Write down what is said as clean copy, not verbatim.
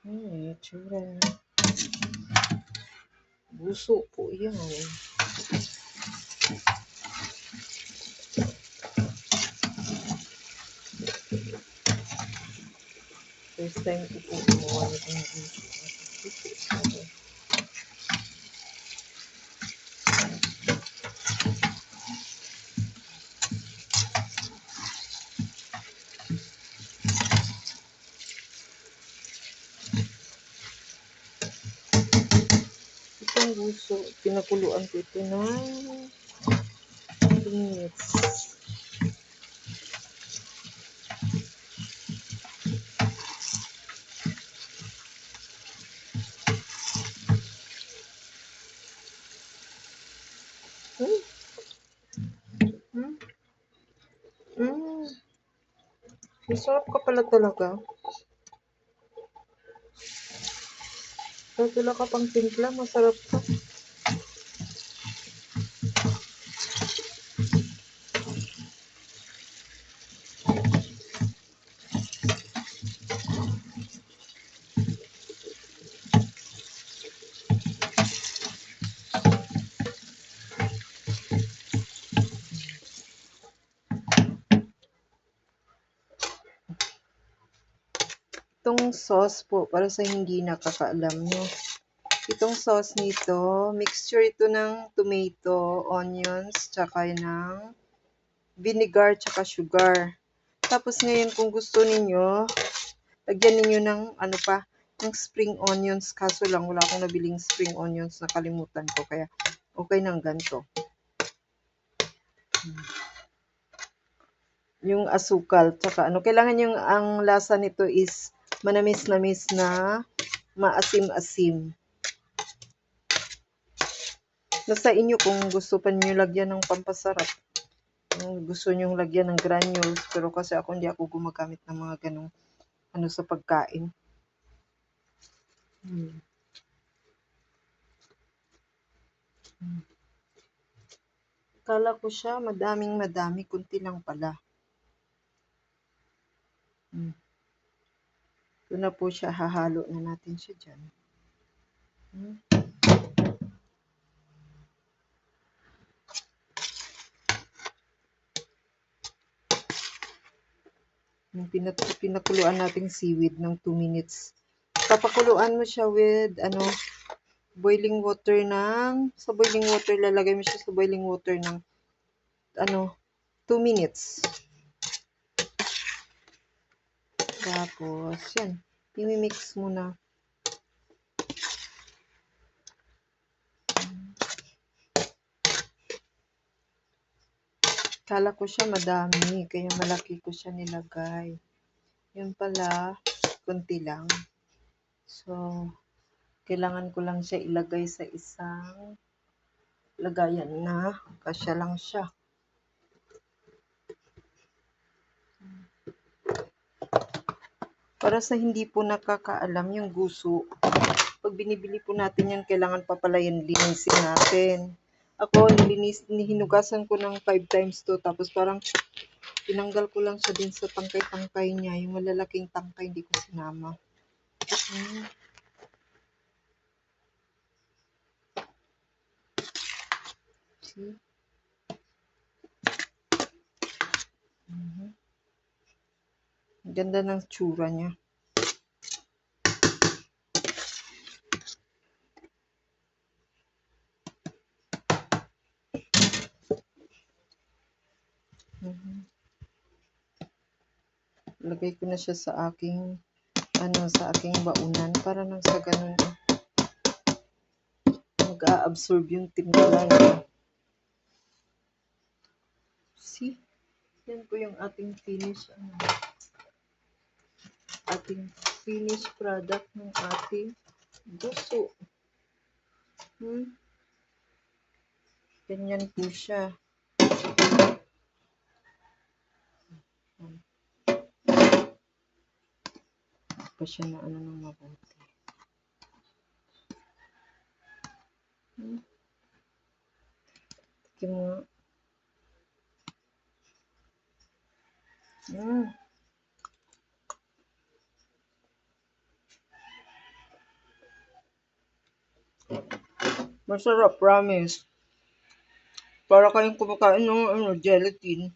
Itsura niya. Buso po yan. First time ko po gumawa nitong buso. Itong buso, pinakuluan ko ito ng 2 minutes. Masarap ka pala talaga. Pag wala ka pang timpla, masarap ka. Itong sauce po, para sa hindi nakakaalam nyo. Itong sauce nito, mixture ito ng tomato, onions, tsaka ng vinegar, tsaka sugar. Tapos ngayon, kung gusto ninyo, lagyan ninyo ng ng spring onions. Kaso lang, wala akong nabiling spring onions, nakalimutan ko. Kaya, okay nang ganito. Yung asukal, tsaka kailangan yung ang lasa nito is manamis-namis na maasim-asim. Nasa inyo kung gusto pa niyo lagyan ng pampasarap. Kung gusto niyo lagyan ng granules, pero kasi ako hindi ako gumagamit ng mga ganong sa pagkain. Kala ko siya madaming-madami, kunti lang pala. Ito na po siya, hahalo na natin siya dyan. Yung pinakuluan nating seaweed ng 2 minutes. Papakuluan mo siya with boiling water sa boiling water, lalagay mo siya sa boiling water ng 2 minutes. Tapos, yan. I-mix mo na. Kala ko siya madami, kaya malaki ko siya nilagay. Yun pala, kunti lang. So, kailangan ko lang siya ilagay sa isang lagayan na kasya lang siya. Para sa hindi po nakakaalam yung guso, pag binibili po natin yan, kailangan pa pala yan linisin natin. Ako, hinugasan ko ng 5 times to, tapos parang tinanggal ko lang siya din sa tangkay-tangkay niya. Yung malalaking tangkay, hindi ko sinama. See? Ganda ng tsura niya. Lagay ko na siya sa aking baunan para nang sa ganun mag-a-absorb yung timpla niya. See? Yan po yung ating finished product ng ating guso. Ganyan po siya. Pa siya na ng mabuti. Tikim mo. Masarap, promise. Para kayong kumakain ng gelatin.